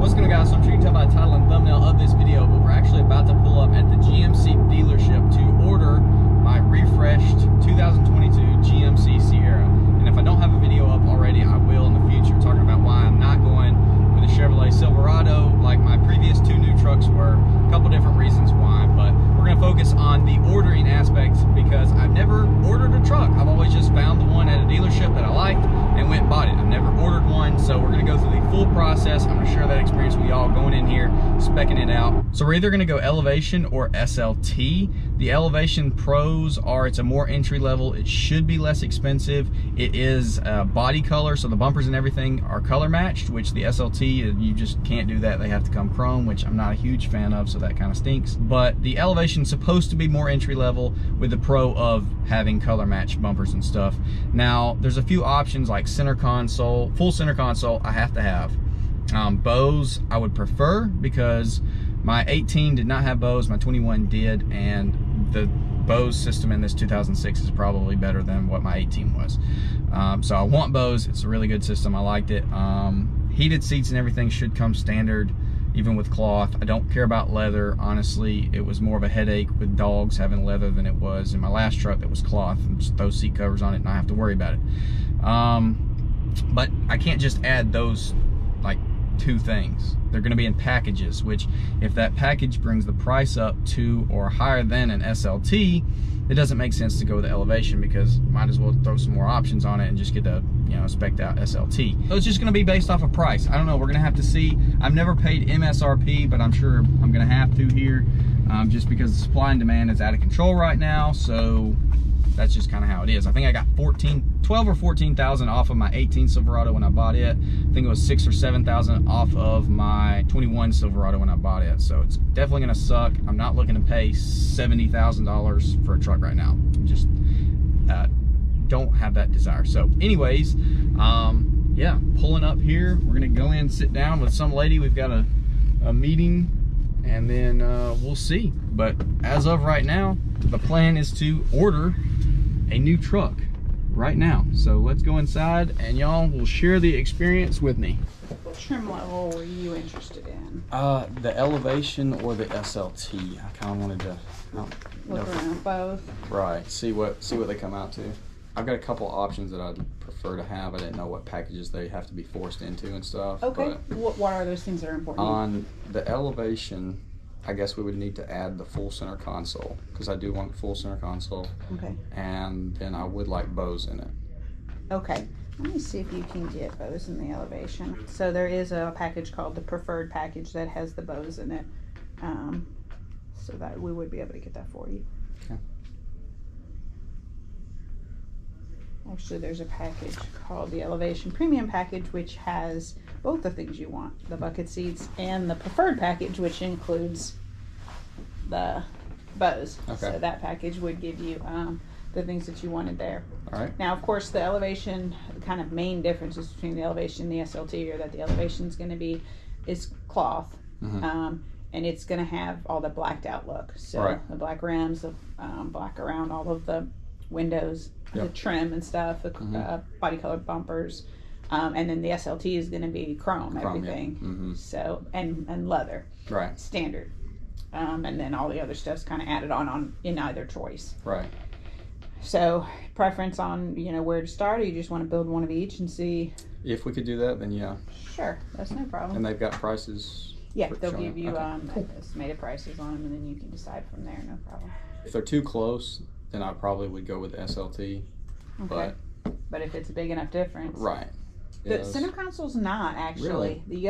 what's going on, guys? So I'm sure you can tell by the title and thumbnail of this video, but we're actually about to pull up at the GMC dealership to order my refreshed 2022 GMC Sierra. And if I don't have a video up already, I will in the future, talking about why I'm not going with a Chevrolet Silverado like my previous two new trucks were. A couple different reasons why, but we're going to focus on the ordering aspect because I've never ordered a truck. I've always just found the one at a dealership that I liked and went and bought it. I've never ordered one, so we're going to go through the full process. I'm going to share that experience with y'all going in here, speccing it out. So we're either going to go Elevation or SLT. The Elevation pros are it's a more entry level. It should be less expensive. It is body color, so the bumpers and everything are color matched, which the SLT, you just can't do that. They have to come chrome, which I'm not a huge fan of, so that kind of stinks. But the Elevation is supposed to be more entry level with the pro of having color matched bumpers and stuff. Now, there's a few options like center console, full center console, I have to have. Bose, I would prefer because my 18 did not have Bose, my 21 did, and the Bose system in this 2006 is probably better than what my 18 was. So I want Bose. It's a really good system. I liked it. Heated seats and everything should come standard, even with cloth. I don't care about leather. Honestly, it was more of a headache with dogs having leather than it was in my last truck that was cloth. And just throw seat covers on it and I have to worry about it. But I can't just add those like two things. They're going to be in packages, which if that package brings the price up to or higher than an SLT, it doesn't make sense to go with the Elevation because might as well throw some more options on it and just get the, you know, spec'd out SLT. So it's just going to be based off of price. I don't know. We're going to have to see. I've never paid MSRP, but I'm sure I'm going to have to here just because the supply and demand is out of control right now. So that's just kind of how it is. I think I got 12 or 14,000 off of my 18 Silverado when I bought it. I think it was 6 or 7,000 off of my 21 Silverado when I bought it. So it's definitely gonna suck. I'm not looking to pay $70,000 for a truck right now. Just don't have that desire. So anyways, yeah, pulling up here. We're gonna go in, sit down with some lady. We've got a meeting, and then we'll see. But as of right now, the plan is to order a new truck right now. So let's go inside and y'all will share the experience with me. What trim level were you interested in? The Elevation or the SLT. I kind of wanted to look around both. Right, see what they come out to. I've got a couple options that I'd prefer to have. I didn't know what packages they have to be forced into and stuff. Okay, what are those things that are important? On the Elevation, I guess we would need to add the full center console because I do want full center console. Okay. And then I would like Bose in it. Okay. Let me see if you can get Bose in the Elevation. So there is a package called the Preferred package that has the Bose in it. So that we would be able to get that for you. Okay. Actually, there's a package called the Elevation Premium package, which has both the things you want, the bucket seats and the Preferred package, which includes the Bose. Okay. So that package would give you the things that you wanted there. All right. Now, of course, the Elevation, the kind of main differences between the Elevation and the SLT are that the Elevation is going to be cloth. Mm-hmm. And it's going to have all the blacked out look. So right. The black rims, the black around all of the windows, yep. the trim and stuff, the body colored bumpers, and then the SLT is going to be chrome everything. Yeah. Mm-hmm. So and leather, right? Standard, and then all the other stuff's kind of added on in either choice, right? So preference on where to start, or you just want to build one of each and see? If we could do that, then yeah. Sure, that's no problem. And they've got prices. Yeah, they'll give you estimated prices on them, and then you can decide from there. No problem. If they're too close, then I probably would go with SLT. Okay. But if it's a big enough difference, right? The center console's not actually. Really? You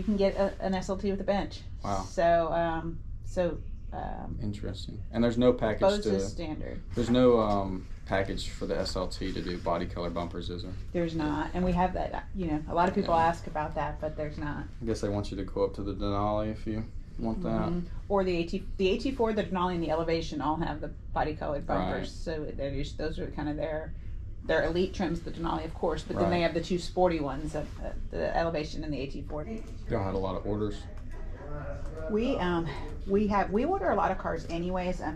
can get an SLT with a bench. Wow. So interesting. And there's no package Bose is standard. There's no package for the SLT to do body color bumpers, is there? There's not, and we have that. A lot of people ask about that, but there's not. I guess they want you to go up to the Denali if you want that. Or the AT4, the Denali, and the Elevation all have the body colored bumpers. Right. So those are kind of their elite trims. The Denali, of course, but then they have the two sporty ones, the Elevation and the AT4. Y'all had a lot of orders. We order a lot of cars anyways. A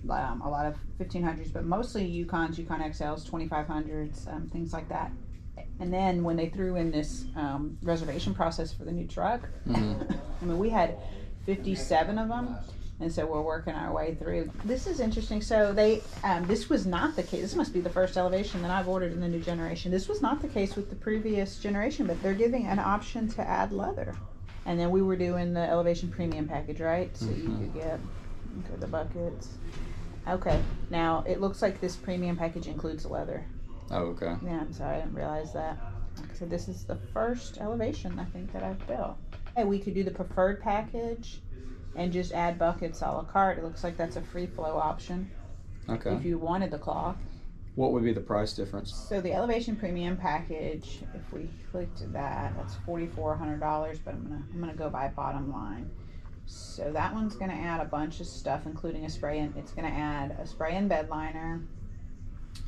lot of 1500s, but mostly Yukons, Yukon XLs, 2500s, things like that. And then when they threw in this reservation process for the new truck, Mm-hmm. I mean, we had 57 of them. And so we're working our way through. This is interesting. So they, this was not the case. This must be the first Elevation that I've ordered in the new generation. This was not the case with the previous generation, but they're giving an option to add leather. And then we were doing the Elevation Premium package, right? So you could get the buckets. Okay. Now it looks like this premium package includes leather. Oh, okay. Yeah, I'm sorry, I didn't realize that. So this is the first Elevation I think that I've built. Hey, we could do the preferred package and just add buckets a la carte. It looks like that's a free flow option. Okay. If you wanted the cloth. What would be the price difference? So the Elevation Premium package, if we click to that, that's $4,400, but I'm gonna go by bottom line. So that one's gonna add a bunch of stuff, including a spray and it's gonna add a spray and bed liner,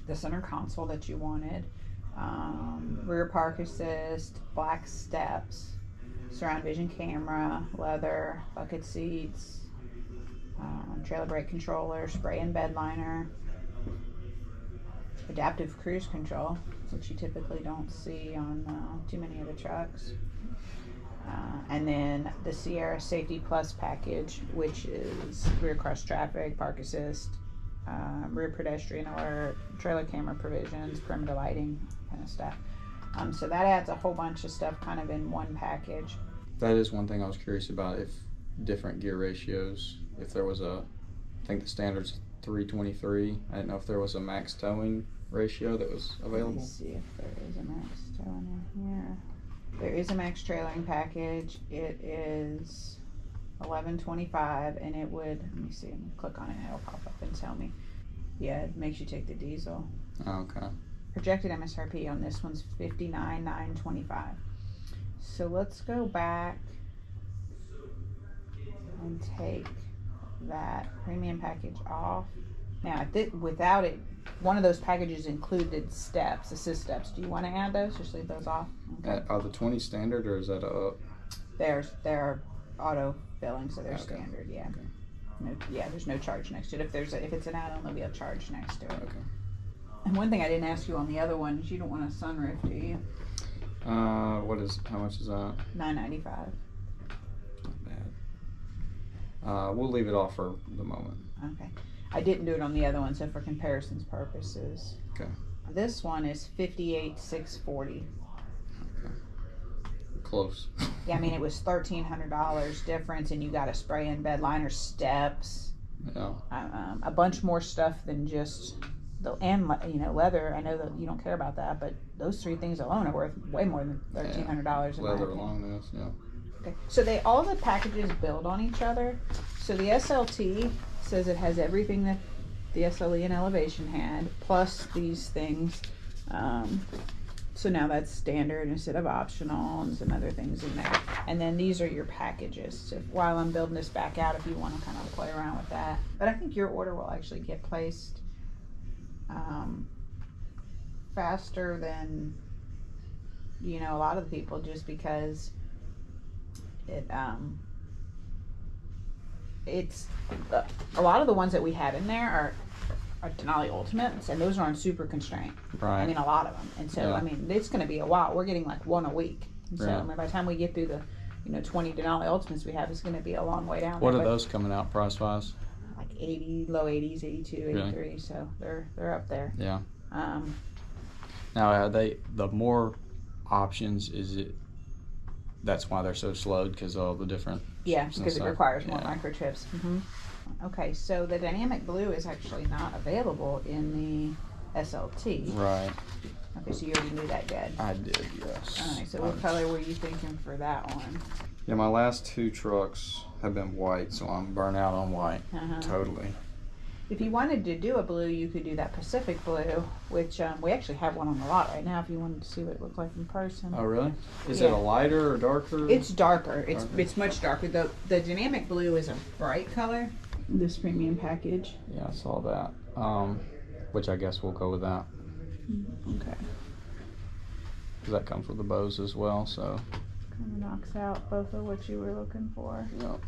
the center console that you wanted, rear park assist, black steps, surround vision camera, leather, bucket seats, trailer brake controller, spray and bed liner, adaptive cruise control, which you typically don't see on too many of the trucks. And then the Sierra Safety Plus package, which is rear cross traffic, park assist, rear pedestrian alert, trailer camera provisions, perimeter lighting, kind of stuff. So that adds a whole bunch of stuff kind of in one package. That is one thing I was curious about, if different gear ratios, if there was a, I think the standard's 323. I didn't know if there was a max towing ratio that was available. Let me see if there is a max towing in here. There is a max trailering package. It is $1,125 and it would, let me see, I'm gonna click on it and it'll pop up and tell me. Yeah, it makes you take the diesel. Okay. Projected MSRP on this one's $59,925. So let's go back and take that premium package off. Now, without it, one of those packages included steps, assist steps. Do you want to add those? Just leave those off. Okay. Are the 20 standard, or is that a? They're auto filling, so they're Okay. standard. Yeah. Okay. No, yeah. There's no charge next to it. If it's an add-on, there'll be a charge next to it. Okay. And one thing I didn't ask you on the other one is you don't want a sunroof, do you? How much is that? $995. Not bad. We'll leave it off for the moment. Okay. I didn't do it on the other one, so for comparisons purposes. Okay. This one is $58,640. Okay. Close. Yeah, I mean it was $1,300 difference, and you got a spray and bed liner, steps, Yeah. a bunch more stuff than just leather. I know that you don't care about that, but those three things alone are worth way more than $1,300. Yeah. Leather along this, yeah. Okay, so all the packages build on each other. So the SLT says it has everything that the SLE and Elevation had, plus these things. So now that's standard instead of optional, and some other things in there. And then these are your packages. So while I'm building this back out, if you want to kind of play around with that. But I think your order will actually get placed faster than a lot of the people, just because it's a lot of the ones that we have in there are Denali Ultimates, and those are on super constraint. Right. I mean, a lot of them, and so Yeah. I mean, it's going to be a while. We're getting like one a week, and so Yeah. I mean, by the time we get through the 20 Denali Ultimates we have, it's going to be a long way down. What there, are but those coming out price wise? like 80, low 80s, 82, 83. Really? So they're up there. Yeah. Now, are the more options, is it? That's why they're so slowed, because all the different. Yeah, chips and because it stuff? requires more Yeah. microchips. Okay, so the dynamic blue is actually not available in the SLT. Right. Okay, so you already knew that, good. I did, yes. All right, so what color were you thinking for that one? Yeah, my last two trucks have been white, so I'm burnt out on white. Totally. If you wanted to do a blue, you could do that Pacific blue, which we actually have one on the lot right now if you wanted to see what it looked like in person. Oh, really? Is Yeah. it a lighter or darker? It's darker. Darker. It's much darker. The dynamic blue is a bright color. This premium package. Yeah, I saw that. Which I guess we'll go with that. Okay. Because that comes with the bows as well, so. Kind of knocks out both of what you were looking for. Yep.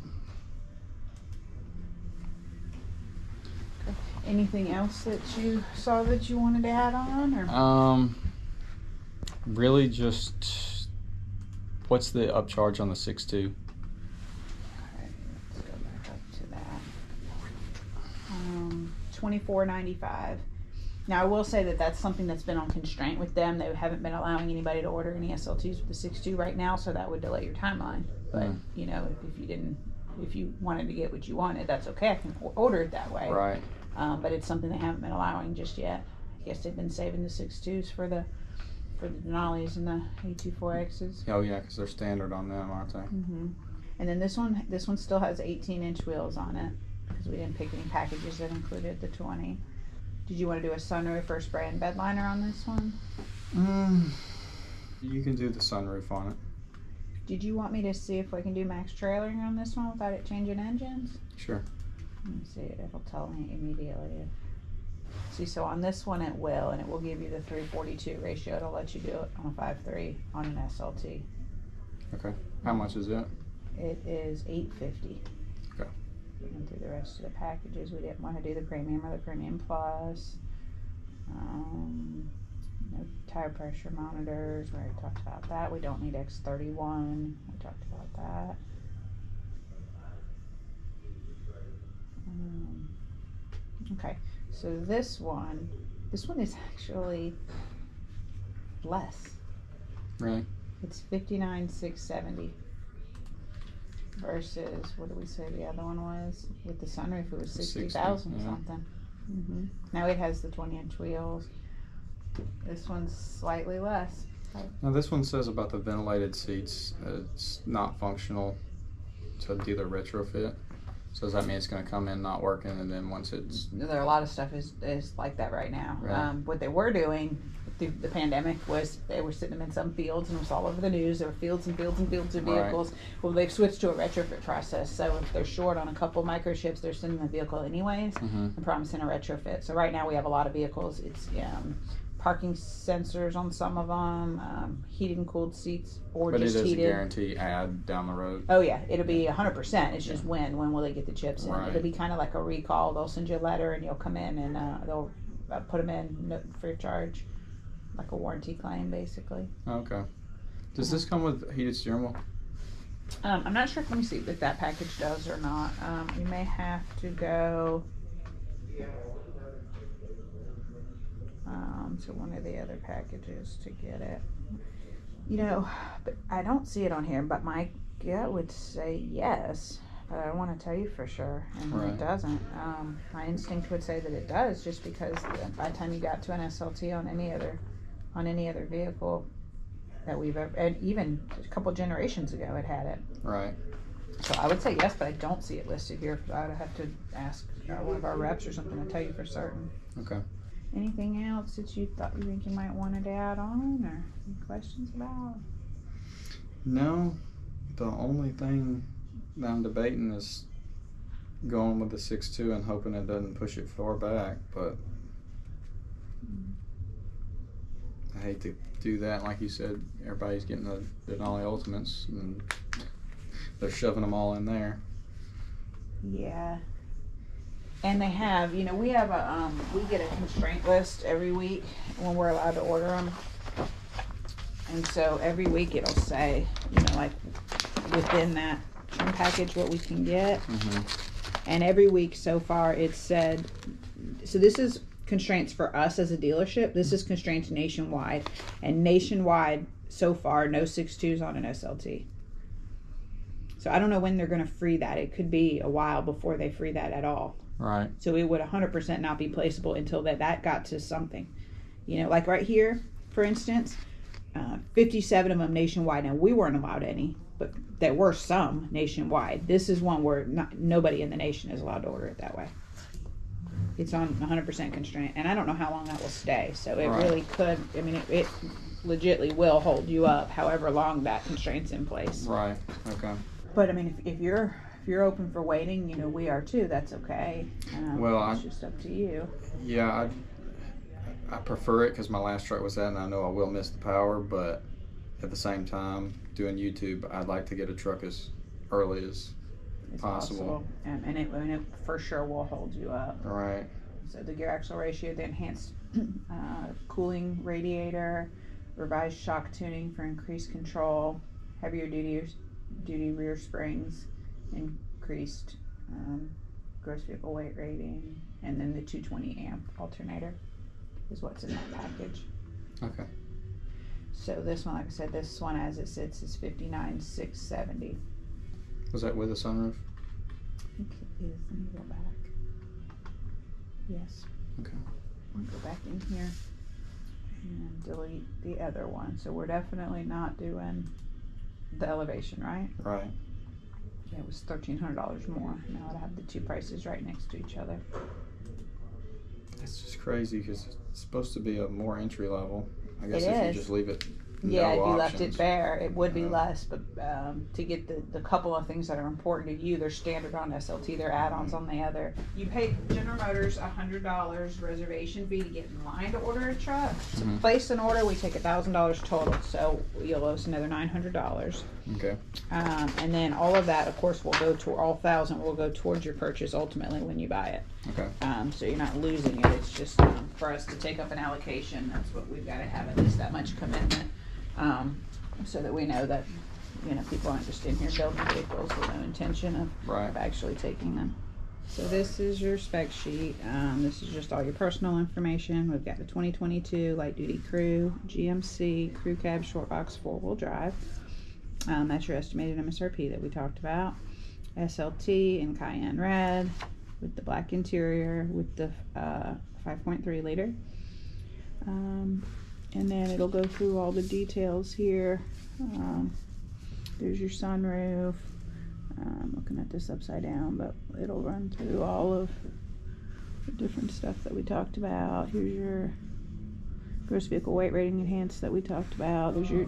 Anything else that you saw that you wanted to add on, or? Really, just what's the upcharge on the 6.2? Okay, let's go back up to that. $24.95. Now I will say that that's something that's been on constraint with them. They haven't been allowing anybody to order any SLTs with the 6.2 right now, so that would delay your timeline. But you know, if you wanted to get what you wanted, that's okay. I can order it that way. Right. But it's something they haven't been allowing just yet. I guess they've been saving the 6.2s for the Denali's and the A24Xs. Oh yeah, because they're standard on them, aren't they? And then this one still has 18-inch wheels on it because we didn't pick any packages that included the 20. Did you want to do a sunroof or spray and bed liner on this one? You can do the sunroof on it. Did you want me to see if we can do max trailering on this one without it changing engines? Sure. Let me see it. It'll tell me immediately. See, so on this one it will, and it will give you the 342 ratio. It'll let you do it on a 5.3 on an SLT. Okay. How much is it? It is $850. Okay. We went through the rest of the packages. We didn't want to do the premium or the premium plus. No tire pressure monitors. We already talked about that. We don't need X31. We talked about that. Okay, so this one is actually less. Really? It's $59,670 versus what did we say the other one was? With the sunroof, it was 60,000 yeah. something. Now it has the 20-inch wheels. This one's slightly less. Now this one says about the ventilated seats, it's not functional to do the retrofit. So does that mean it's going to come in not working, and then once it's... There are a lot of stuff is like that right now. Right. What they were doing through the pandemic was they were sitting them in some fields, and it was all over the news. There were fields and fields and fields of vehicles. Right. Well, they've switched to a retrofit process. So if they're short on a couple microchips, they're sending the vehicle anyways and promising a retrofit. So right now we have a lot of vehicles. It's parking sensors on some of them, heated and cooled seats, or but just heated. But it doesn't guarantee add down the road. Oh yeah, it'll be 100%. It's just when will they get the chips in? Right. It'll be kind of like a recall. They'll send you a letter and you'll come in and they'll put them in free of charge, like a warranty claim basically. Okay. Does this come with heated steering wheel? I'm not sure. Let me see if that package does or not. You may have to go to one of the other packages to get it. You know, but I don't see it on here, but my gut would say yes, but I don't want to tell you for sure, and Right. it doesn't. My instinct would say that it does, just because by the time you got to an SLT on any other vehicle that we've ever, and even a couple generations ago it had it. Right. So I would say yes, but I don't see it listed here. I would have to ask one of our reps or something to tell you for certain. Okay. Anything else that you think you might want to add on, or any questions about? No, the only thing that I'm debating is going with the 6.2 and hoping it doesn't push it far back, but I hate to do that. Like you said, everybody's getting the Denali Ultimates and they're shoving them all in there. Yeah. And they have, we have we get a constraint list every week when we're allowed to order them. And so every week it'll say, like within that trim package what we can get. And every week so far it's said, so this is constraints for us as a dealership. This is constraints nationwide. And nationwide so far, no 6.2s on an SLT. So I don't know when they're going to free that. It could be a while before they free that at all. Right. So it would 100% not be placeable until that got to something. Like right here, for instance, 57 of them nationwide. Now, we weren't allowed any, but there were some nationwide. This is one where nobody in the nation is allowed to order it that way. It's on 100% constraint. And I don't know how long that will stay. So it really could, it legitimately will hold you up however long that constraint's in place. Right. Okay. But if you're open for waiting, we are too. That's okay. Well, it's just up to you. Yeah, I prefer it because my last truck was that, and I know I will miss the power. But at the same time, doing YouTube, I'd like to get a truck as early as possible. And it for sure will hold you up. Right. So the gear axle ratio, the enhanced cooling radiator, revised shock tuning for increased control, heavier duty rear springs, increased gross vehicle weight rating, and then the 220 amp alternator is what's in that package. Okay. So this one, like I said, this one as it sits is $59,670. Was that with a sunroof? I think it is. Let me go back. Yes. Okay. I'll go back in here and delete the other one. So we're definitely not doing the Elevation, right? Right. Yeah, it was $1,300 more. Now I have the two prices right next to each other. It's just crazy because it's supposed to be a more entry level. I guess if you just leave it. Yeah, no if you left options. it bare, it would be less, but to get the couple of things that are important to you, they're standard on SLT, they're add-ons on the other. You pay General Motors $100 reservation fee to get in line to order a truck. To place an order, we take $1,000 total, so you'll owe us another $900. Okay. And then all of that, of course, will go to all 1,000 will go towards your purchase ultimately when you buy it. Okay. So you're not losing it. It's just for us to take up an allocation. That's what we've got to have, at least that much commitment. So that we know that, you know, people aren't just in here building vehicles with no intention of actually taking them. So this is your spec sheet. This is just all your personal information. We've got the 2022 light duty crew, GMC crew cab short box 4-wheel drive. That's your estimated MSRP that we talked about. SLT in cayenne red with the black interior with the 5.3 liter. And then it'll go through all the details here. There's your sunroof. I'm looking at this upside down, but it'll run through all of the different stuff that we talked about. Here's your gross vehicle weight rating enhanced that we talked about. There's your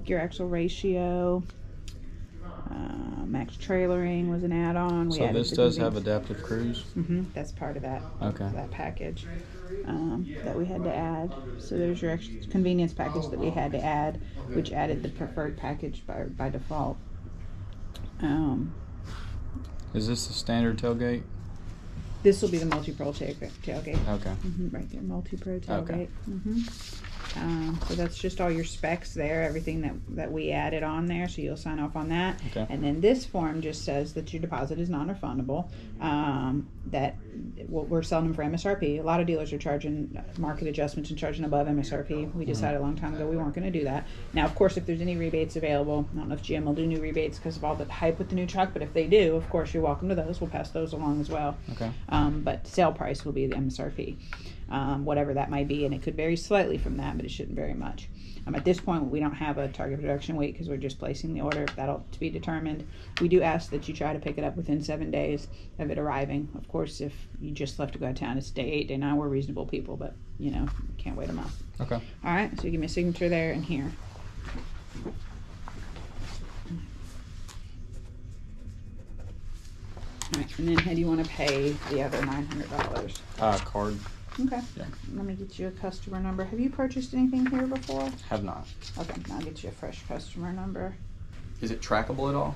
gear axle ratio. Max trailering was an add-on. So this does have adaptive cruise? That's part of that. Okay. That package that we had to add. So there's your extra convenience package that we had to add, which added the preferred package by default. Is this the standard tailgate? This will be the multi-pro tailgate. Okay. Right there, multi-pro tailgate. So that's just all your specs there, everything that we added on there, so you'll sign off on that. Okay. And then this form just says that your deposit is non-refundable, that we're selling them for MSRP. A lot of dealers are charging market adjustments and charging above MSRP. We decided a long time ago we weren't going to do that. Now, of course, if there's any rebates available, I don't know if GM will do new rebates because of all the hype with the new truck, but if they do, of course, you're welcome to those. We'll pass those along as well. Okay. But sale price will be the MSRP. Whatever that might be, and it could vary slightly from that, but it shouldn't vary much. At this point, we don't have a target production weight because we're just placing the order. That'll to be determined. We do ask that you try to pick it up within 7 days of it arriving. Of course, if you just left to go out of town, it's day 8, day 9. We're reasonable people, but you know, can't wait a month. Okay. All right, so you give me a signature there and here. All right, and then how do you want to pay the other $900? Card. Okay. Yeah. Let me get you a customer number. Have you purchased anything here before? Have not. Okay, I'll get you a fresh customer number. Is it trackable at all?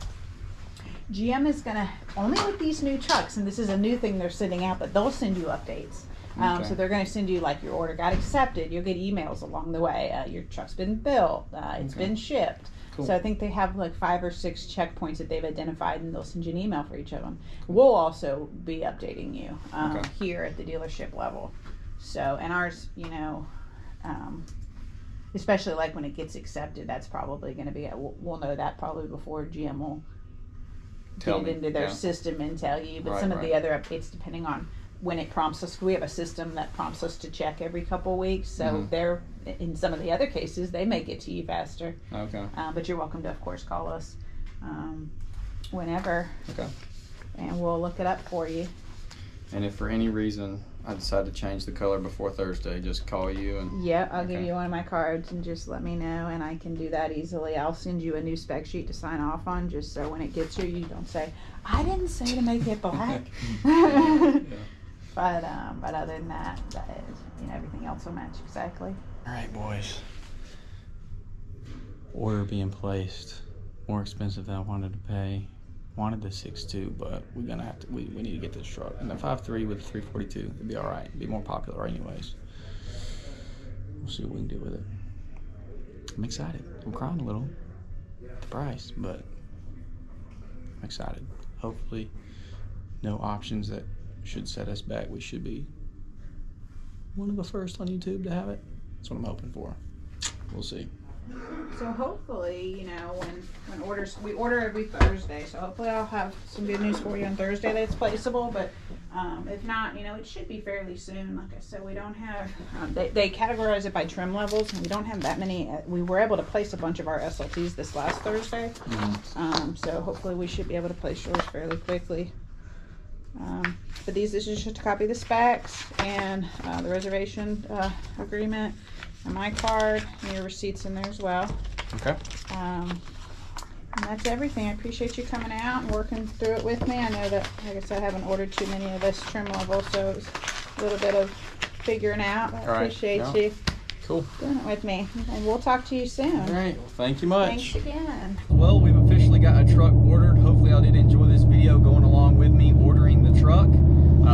GM is gonna, only with these new trucks, and this is a new thing they're sending out, but they'll send you updates. Okay. So they're gonna send you, like, your order got accepted. You'll get emails along the way. Your truck's been built. It's been shipped. Cool. So I think they have like 5 or 6 checkpoints that they've identified, and they'll send you an email for each of them. We'll also be updating you here at the dealership level. So, and ours, you know, especially like when it gets accepted, that's probably going to be, we'll know that probably before GM will get it into their system and tell you. But some of the other updates, depending on when it prompts us, we have a system that prompts us to check every couple of weeks. So they're, in some of the other cases, they may get to you faster. Okay. But you're welcome to, of course, call us whenever. Okay. And we'll look it up for you. And if for any reason I decide to change the color before Thursday, just call you and... Yeah, I'll give you one of my cards and just let me know, and I can do that easily. I'll send you a new spec sheet to sign off on, just so when it gets here, you don't say, I didn't say to make it black. But other than that, you know, everything else will match exactly. All right, boys. Order being placed. More expensive than I wanted to pay. Wanted the 6.2, but we're gonna have to. We need to get this truck. And the 5.3 with 342, it'd be all right. It'd be more popular anyways. We'll see what we can do with it. I'm excited. I'm crying a little at the price, but I'm excited. Hopefully no options that should set us back. We should be one of the first on YouTube to have it. That's what I'm hoping for. We'll see. So hopefully, you know, when we order every Thursday, so hopefully I'll have some good news for you on Thursday that's placeable, but if not, you know, it should be fairly soon. Like I said, we don't have, they categorize it by trim levels, and we don't have that many. We were able to place a bunch of our SLTs this last Thursday, so hopefully we should be able to place yours fairly quickly. But this is just a copy of the specs and the reservation agreement and my card, and your receipts in there as well. Okay. And that's everything. I appreciate you coming out and working through it with me. I know that, like I said, I haven't ordered too many of this trim level, so it was a little bit of figuring out. I appreciate you doing it with me. And we'll talk to you soon. All right. Well, thank you much. Thanks again. Well, we've officially got a truck ordered. Hopefully y'all did enjoy this video going along with me ordering the truck.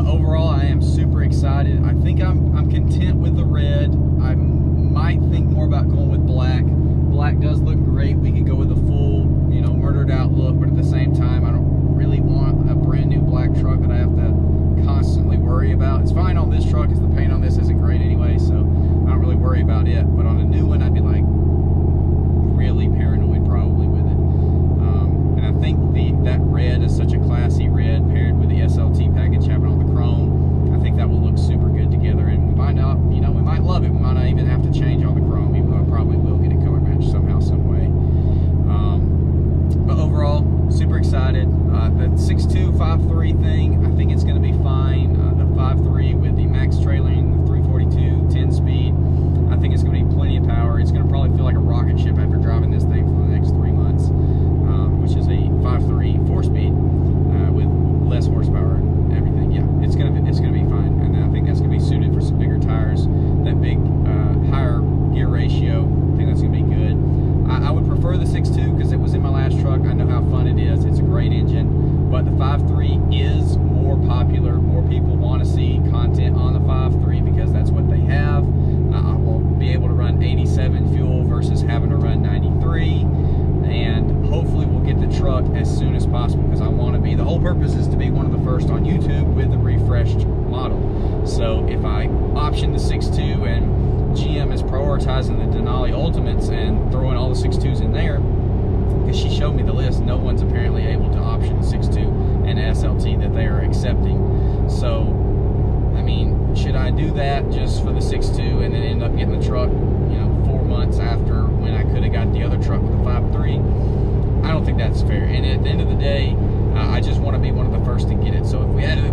Overall, I am super excited. I think I'm content with the red. I might think more about going with black. Black does look great. We could go with a full, you know, murdered out look, but at the same time, I don't really want a brand new black truck that I have to constantly worry about. It's fine on this truck, because the paint on this isn't great anyway, so I don't really worry about it. But on a new one, I'd be like really paranoid probably with it. And I think that red is such a classy red paired with the SLT package having all the chrome. I think that will look super good together, and we might not, you know, we might love it. We might not even have to change all the chrome, even though I probably will get it color matched somehow, some way. But overall, super excited. The 6.2 5.3 thing, I think it's going to be fine. The 5.3 with the max trailering, the 342 10 speed, I think it's going to be plenty of power. It's going to probably feel like a rocket ship after driving this thing for the next 3 months, which is a 5.3 4-speed with less horsepower and everything. Yeah, it's gonna be fine, and I think that's gonna be suited for some bigger tires. That big higher gear ratio, I think that's gonna be good. I would prefer the 6.2 because it was in my last truck. I know how fun it is. It's a great engine, but the 5.3 is more popular. More people want to see content on the 5.3 because that's what they have. I will be able to run 87 fuel versus having to run 93, and hopefully we'll get the truck as soon as possible, because I want to be, the whole purpose is to be one of the first on YouTube with the refreshed model. So if I option the 6.2 and GM is prioritizing the Denali Ultimates and throwing all the 6.2s in there, because she showed me the list, no one's apparently able to option the 6.2 and SLT that they are accepting. So, I mean, should I do that just for the 6.2 and then end up getting the truck, you know, 4 months after when I could have got the other truck with the 5.3? I don't think that's fair. And at the end of the day, I just want to be one of the first to get it. So if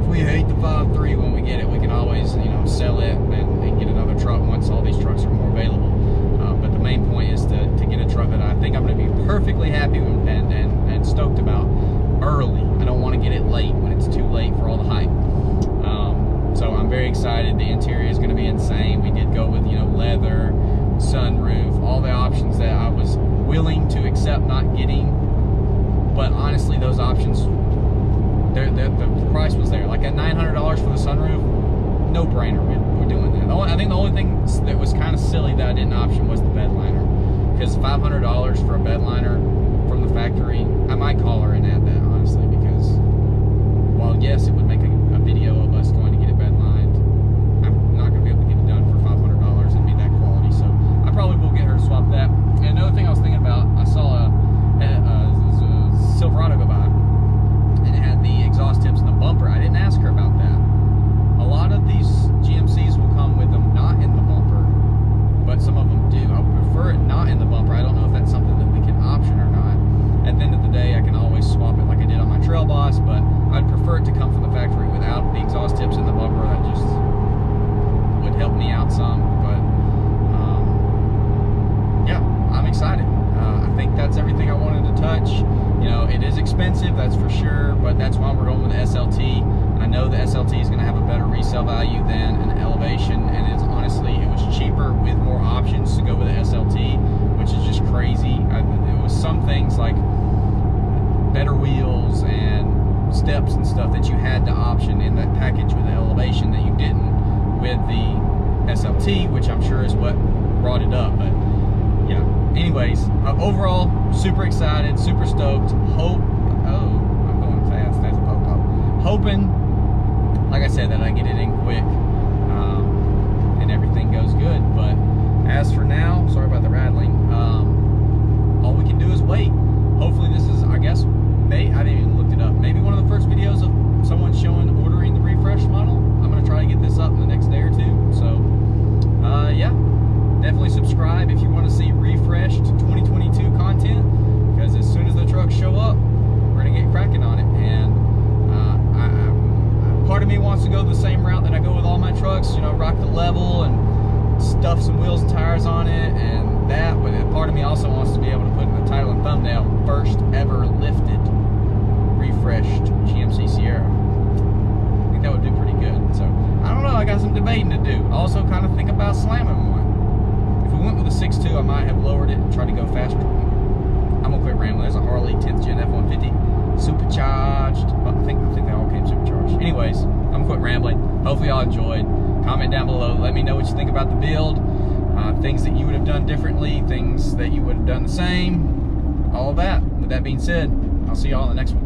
we hate the 5.3 when we get it, we can always, you know, sell it and get another truck once all these trucks are more available. But the main point is to get a truck that I think I'm going to be perfectly happy with and stoked about early. I don't want to get it late when it's too late for all the hype. So I'm very excited. The interior is going to be insane. We did go with, you know, leather, sunroof, all the options that I was willing to accept not getting. But honestly, those options, the price was there. Like at $900 for the sunroof, no brainer. We're doing that. I think the only thing that was kind of silly that I didn't option was the bed liner, because $500 for a bed liner from the factory, I might call her and add that, honestly, because while yes, it would make a video of us going to get it bed lined, I'm not going to be able to get it done for $500 and be that quality. So I probably will get her to swap that. And another thing I was thinking about, I saw a Silverado go by, and it had the exhaust tips and the bumper. I didn't ask her about that. A lot of these GMCs will come with them not in the bumper, but some of them do. I would prefer it not in the bumper. I don't know if that's something that we can option or not. At the end of the day, I can always swap it like I did on my Trail Boss, but I'd prefer it to come from the factory without the exhaust tips in the bumper. That just would help me out some. But yeah, I'm excited. I think that's everything I wanted to touch. You know, it is expensive, that's for sure, but that's why we're going with the SLT. I know the SLT is going to have a better resale value than an Elevation, and it's honestly, it was cheaper with more options to go with the SLT, which is just crazy. It was some things like better wheels and steps and stuff that you had to option in that package with the Elevation that you didn't with the SLT, which I'm sure is what brought it up. But yeah, anyways, overall, super excited, super stoked. I'm going fast. That's a po-po. Hoping, like I said, that I get it in quick and everything goes good. But as for now, sorry about the rattling. All we can do is wait. Hopefully, this is, I guess, I didn't even look it up. Maybe one of the first videos of someone showing ordering the refresh model. I'm gonna try to get this up in the next day or two. So, yeah, definitely subscribe if you want to see refreshed 2022 content. Because as soon as the trucks show up, we're gonna get cracking on it. And part of me wants to go the same route that I go with all my trucks. You know, rock the level and stuff some wheels and tires on it and that. But part of me also wants to be able to put in the title and thumbnail, first ever lifted, refreshed GMC Sierra. I think that would do pretty good. So, I don't know, I got some debating to do. I also kind of think about slamming one. If we went with a 6.2, I might have lowered it and tried to go faster. I'm gonna quit rambling. There's a Harley 10th Gen F-150, supercharged. I think they all came supercharged. Anyways, I'm gonna quit rambling. Hopefully y'all enjoyed. Comment down below. Let me know what you think about the build. Things that you would have done differently, things that you would have done the same. All of that. With that being said, I'll see y'all in the next one.